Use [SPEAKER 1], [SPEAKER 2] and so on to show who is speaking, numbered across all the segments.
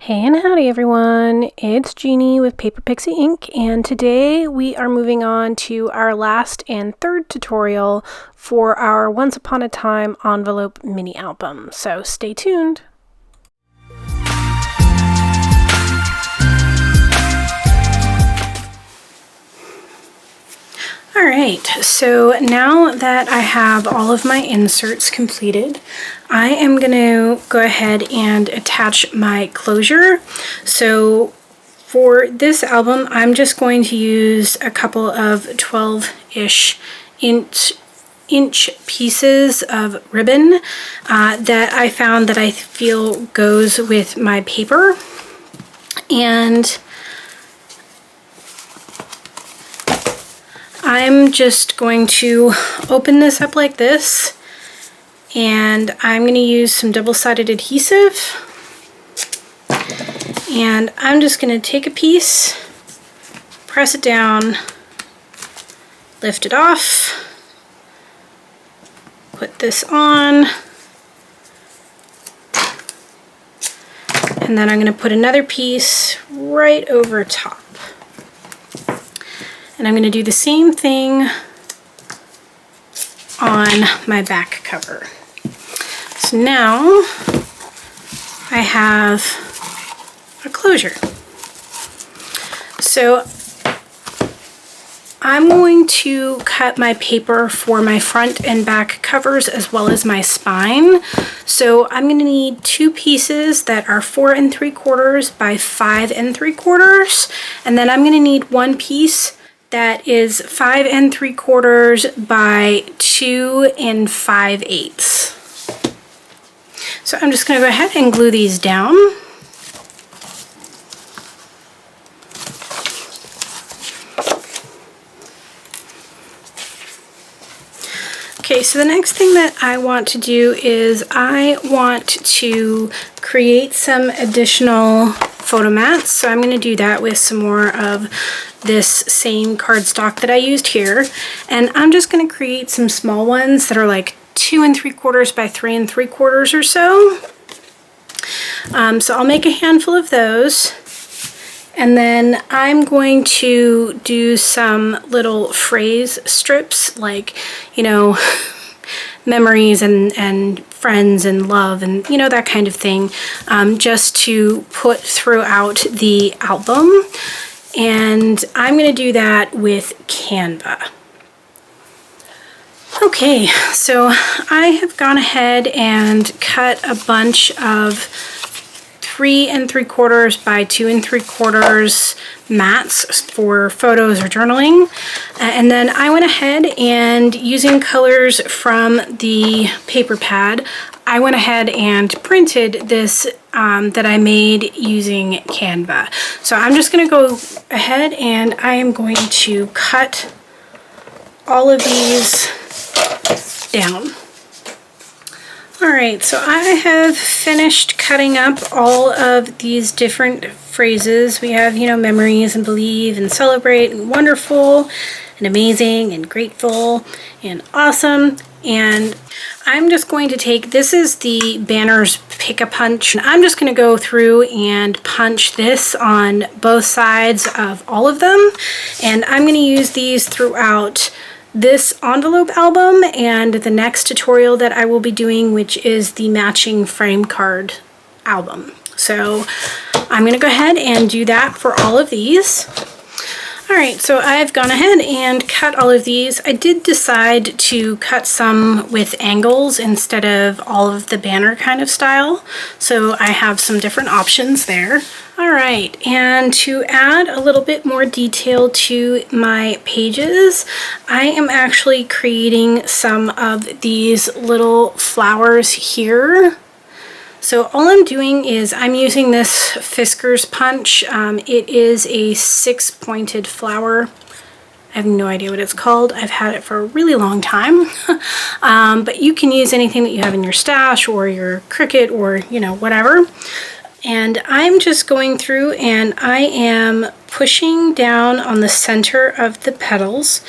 [SPEAKER 1] Hey and howdy everyone, it's Jeannie with Paper Pixie Ink, and today we are moving on to our last and third tutorial for our Once Upon a Time envelope mini album, so stay tuned. Alright, so now that I have all of my inserts completed, I am going to go ahead and attach my closure. So for this album, I'm just going to use a couple of 12-ish inch pieces of ribbon that I found that I feel goes with my paper. And I'm just going to open this up like this, and I'm going to use some double-sided adhesive, and I'm just going to take a piece, press it down, lift it off, put this on, and then I'm going to put another piece right over top. And I'm going to do the same thing on my back cover. So now I have a closure. So I'm going to cut my paper for my front and back covers as well as my spine. So I'm going to need two pieces that are 4 3/4 by 5 3/4, and then I'm going to need one piece that is 5 3/4 by 2 5/8. So I'm just going to go ahead and glue these down. Okay, so the next thing that I want to do is I want to create some additional photo mats. So I'm going to do that with some more of this same cardstock that I used here. And I'm just going to create some small ones that are like 2 3/4 by 3 3/4 or so. So I'll make a handful of those. And then I'm going to do some little phrase strips, like, you know, memories and friends and love and, you know, that kind of thing, just to put throughout the album. And I'm going to do that with Canva. Okay, so I have gone ahead and cut a bunch of 3 3/4 by 2 3/4 mats for photos or journaling. And then I went ahead and, using colors from the paper pad, I went ahead and printed this that I made using Canva. So I'm just going to go ahead and I am going to cut all of these down. Alright, so I have finished cutting up all of these different phrases. We have, you know, memories and believe and celebrate and wonderful and amazing and grateful and awesome. And I'm just going to take, this is the Banners Pick-a-Punch. I'm just going to go through and punch this on both sides of all of them. And I'm going to use these throughout this envelope album and the next tutorial that I will be doing, which is the matching frame card album. So I'm going to go ahead and do that for all of these. Alright, so I've gone ahead and cut all of these. I did decide to cut some with angles instead of all of the banner kind of style, so I have some different options there. Alright, and to add a little bit more detail to my pages, I am actually creating some of these little flowers here. So all I'm doing is I'm using this Fisker's punch. It is a 6-pointed flower. I have no idea what it's called. I've had it for a really long time. But you can use anything that you have in your stash or your Cricut or, you know, whatever. And I'm just going through and I am pushing down on the center of the petals.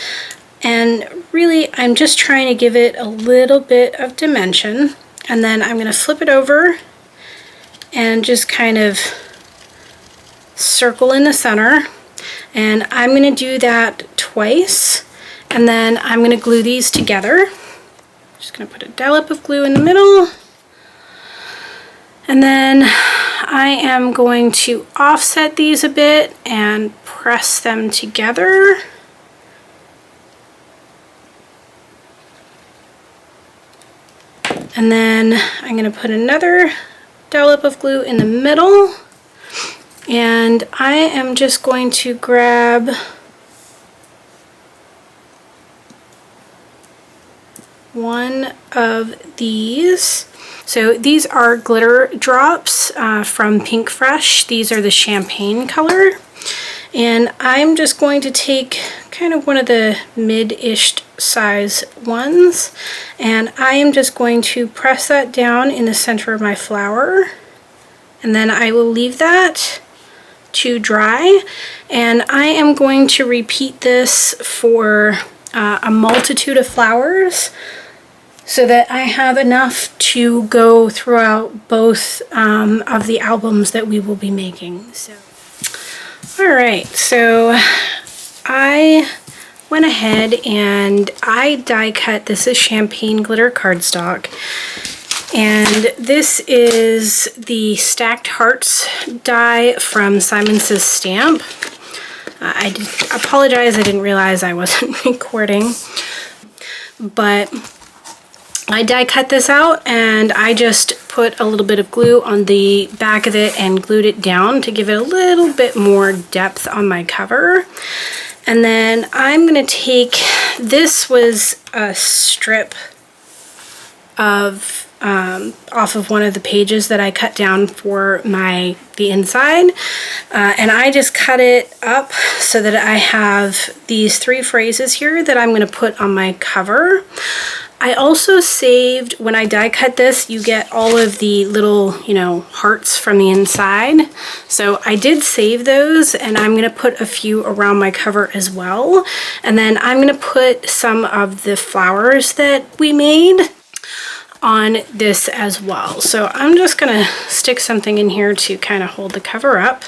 [SPEAKER 1] And really, I'm just trying to give it a little bit of dimension. And then I'm going to flip it over and just kind of circle in the center, and I'm going to do that twice, and then I'm going to glue these together. Just going to put a dollop of glue in the middle, and then I am going to offset these a bit and press them together. And then I'm going to put another dollop of glue in the middle, and I am just going to grab one of these. So these are glitter drops from Pink Fresh. These are the champagne color. And I'm just going to take kind of one of the mid-ish size ones, and I am just going to press that down in the center of my flower, and then I will leave that to dry, and I am going to repeat this for a multitude of flowers so that I have enough to go throughout both of the albums that we will be making. So, alright, so I went ahead and I die cut. This is champagne glitter cardstock, and this is the Stacked Hearts die from Simon Says Stamp. I apologize, I didn't realize I wasn't recording, but I die cut this out, and I just put a little bit of glue on the back of it and glued it down to give it a little bit more depth on my cover. And then I'm going to take, this was a strip of off of one of the pages that I cut down for the inside, and I just cut it up so that I have these 3 phrases here that I'm going to put on my cover. I also saved, when I die cut this, you get all of the little, hearts from the inside. So I did save those, and I'm going to put a few around my cover as well. And then I'm going to put some of the flowers that we made on this as well. So I'm just going to stick something in here to kind of hold the cover up.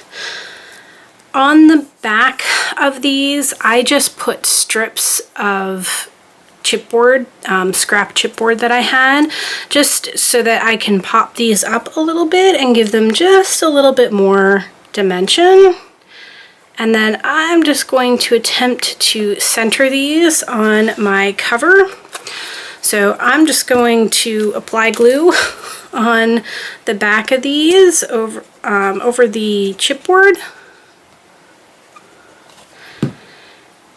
[SPEAKER 1] On the back of these, I just put strips of chipboard, scrap chipboard that I had, just so that I can pop these up a little bit and give them just a little bit more dimension. And then I'm just going to attempt to center these on my cover. So I'm just going to apply glue on the back of these over the chipboard.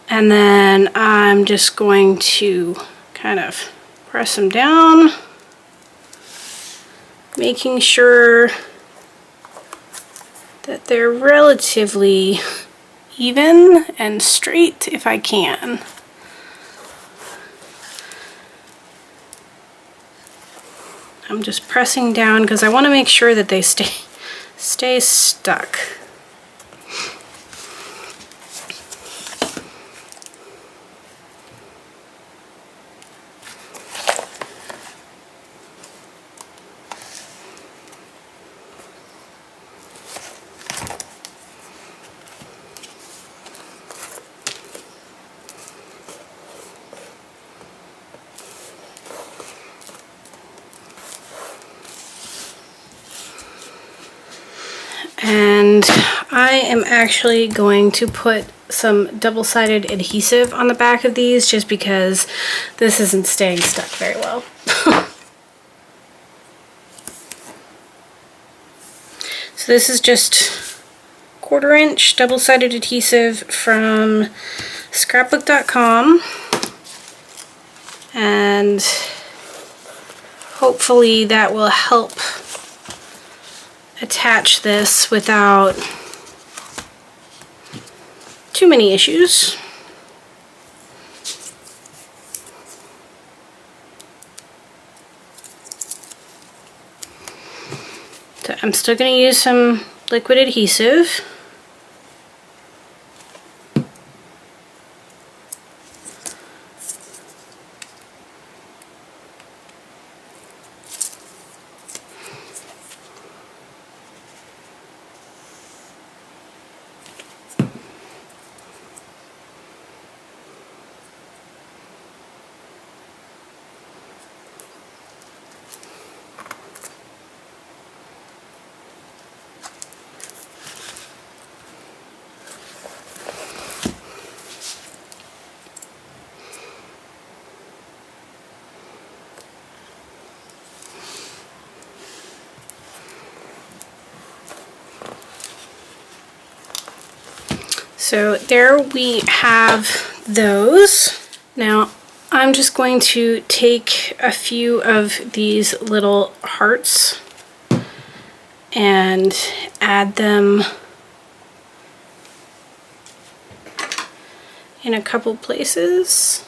[SPEAKER 1] And then I'm just going to kind of press them down, making sure that they're relatively even and straight if I can. I'm just pressing down because I want to make sure that they stay stuck. And I am actually going to put some double-sided adhesive on the back of these just because this isn't staying stuck very well. So this is just 1/4 inch double-sided adhesive from scrapbook.com, and hopefully that will help attach this without too many issues. So I'm still going to use some liquid adhesive. So there we have those. Now I'm just going to take a few of these little hearts and add them in a couple places.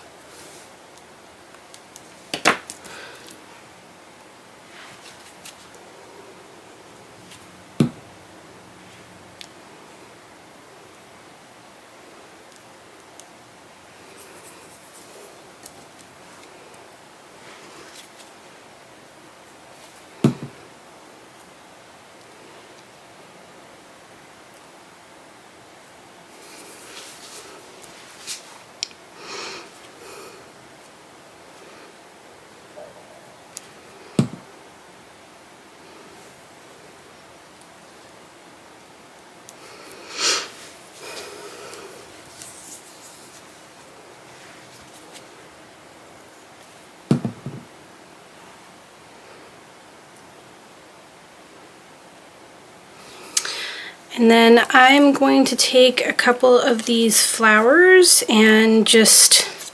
[SPEAKER 1] And then I'm going to take a couple of these flowers and just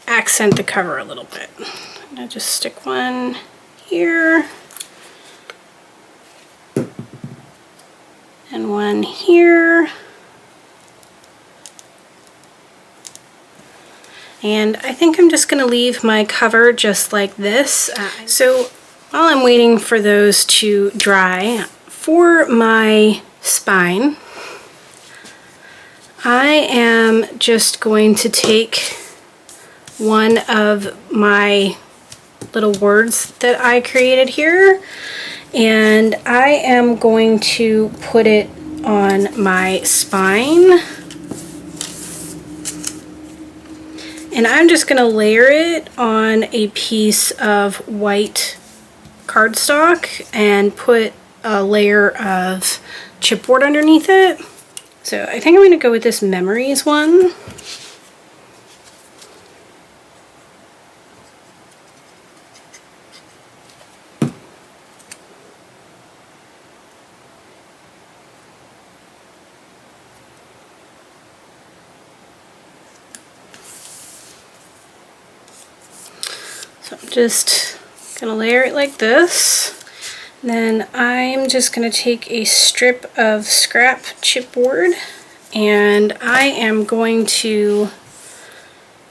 [SPEAKER 1] accent the cover a little bit. I'm gonna just stick one here and one here. And I think I'm just gonna leave my cover just like this. So while I'm waiting for those to dry, for my spine, I am just going to take one of my little words that I created here, and I am going to put it on my spine. And I'm just going to layer it on a piece of white cardstock and put a layer of chipboard underneath it. So I think I'm going to go with this Memories one. So I'm just going to layer it like this. Then I'm just going to take a strip of scrap chipboard and I am going to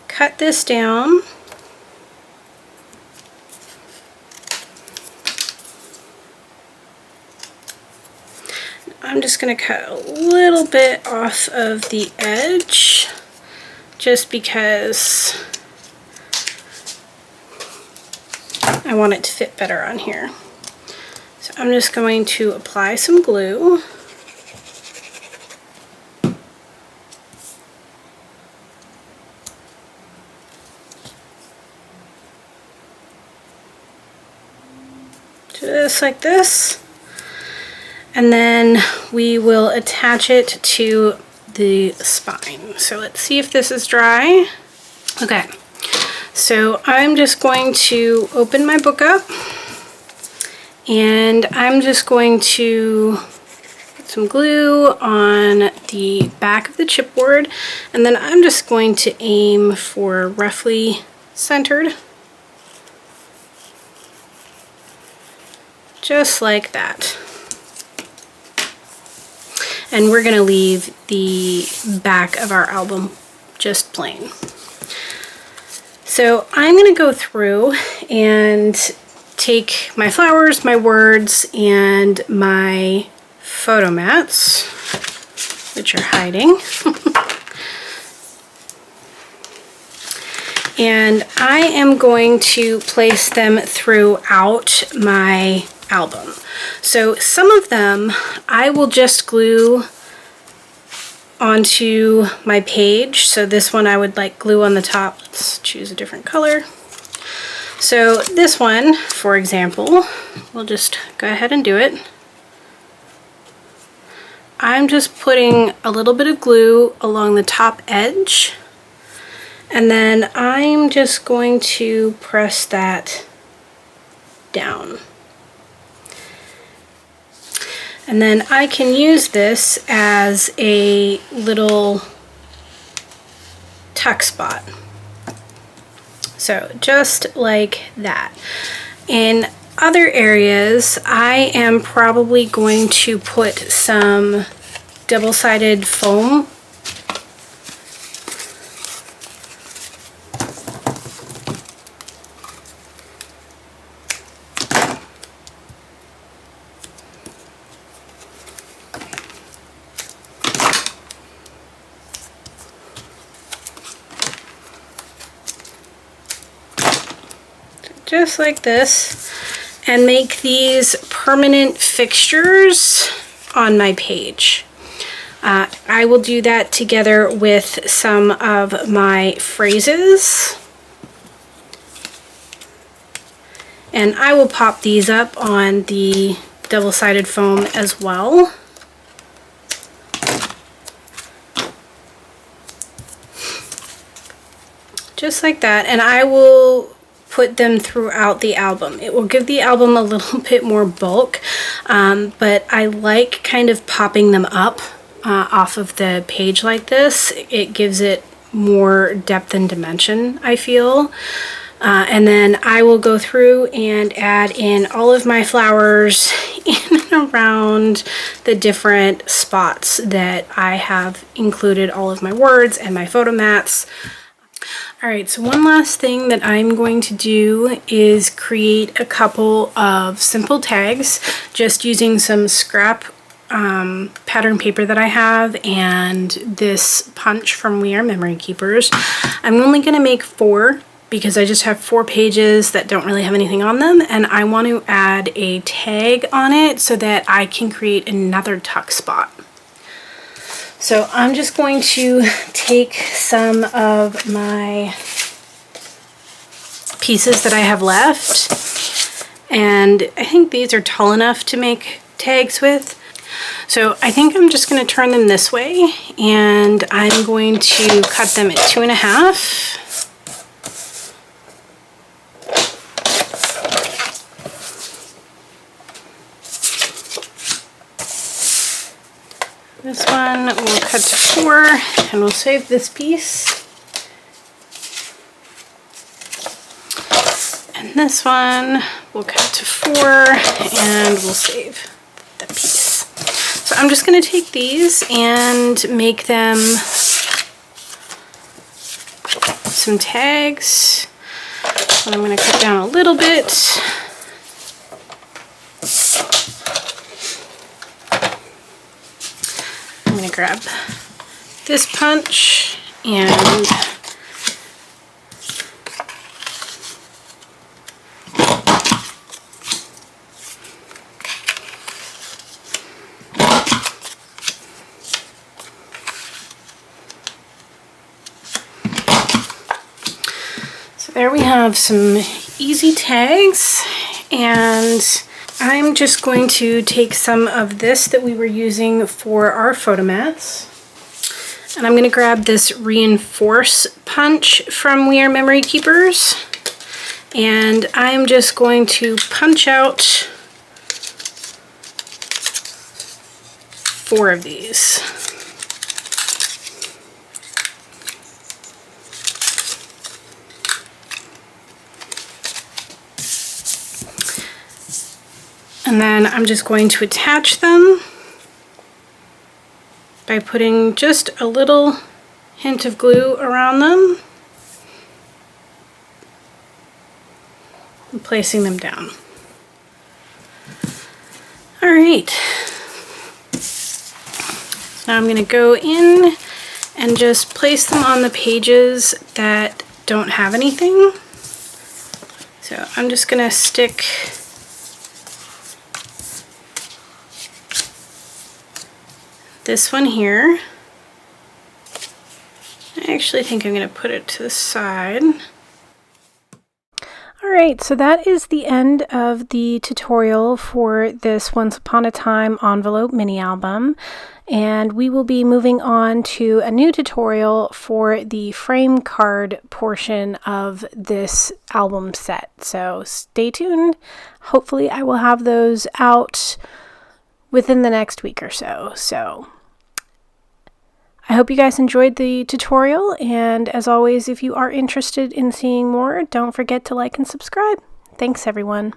[SPEAKER 1] cut this down. I'm just going to cut a little bit off of the edge just because I want it to fit better on here. So I'm just going to apply some glue. Just like this. And then we will attach it to the spine. So let's see if this is dry. Okay, so I'm just going to open my book up. And I'm just going to put some glue on the back of the chipboard, and then I'm just going to aim for roughly centered, just like that. And we're going to leave the back of our album just plain. So I'm going to go through and take my flowers, my words, and my photo mats, which are hiding. And I am going to place them throughout my album. So some of them I will just glue onto my page. So this one I would like glue on the top. Let's choose a different color. So this one, for example, we'll just go ahead and do it. I'm just putting a little bit of glue along the top edge, and then I'm just going to press that down. And then I can use this as a little tuck spot. So just like that. In other areas, I am probably going to put some double-sided foam just like this, and make these permanent fixtures on my page. I will do that together with some of my phrases, and I will pop these up on the double-sided foam as well. Just like that, and I will put them throughout the album. It will give the album a little bit more bulk, but I like kind of popping them up off of the page like this. It gives it more depth and dimension, I feel. And then I will go through and add in all of my flowers in and around the different spots that I have included all of my words and my photo mats. Alright, so one last thing that I'm going to do is create a couple of simple tags just using some scrap pattern paper that I have and this punch from We Are Memory Keepers. I'm only going to make 4 because I just have 4 pages that don't really have anything on them, and I want to add a tag on it so that I can create another tuck spot. So I'm just going to take some of my pieces that I have left, and I think these are tall enough to make tags with. So I think I'm just going to turn them this way, and I'm going to cut them at 2.5. This one we'll cut to 4, and we'll save this piece. And this one we'll cut to 4, and we'll save that piece. So I'm just going to take these and make them some tags. And I'm going to cut down a little bit. I'm going to grab this punch and so there we have some easy tags, and I'm just going to take some of this that we were using for our photo mats, and I'm going to grab this reinforce punch from We Are Memory Keepers, and I'm just going to punch out 4 of these. And then I'm just going to attach them by putting just a little hint of glue around them and placing them down. All right. So now I'm going to go in and just place them on the pages that don't have anything. So I'm just going to stick this one here. I actually think I'm going to put it to the side. Alright, so that is the end of the tutorial for this Once Upon a Time envelope mini album, and we will be moving on to a new tutorial for the frame card portion of this album set. So stay tuned. Hopefully I will have those out within the next week or so. So I hope you guys enjoyed the tutorial, and as always, if you are interested in seeing more, don't forget to like and subscribe. Thanks, everyone.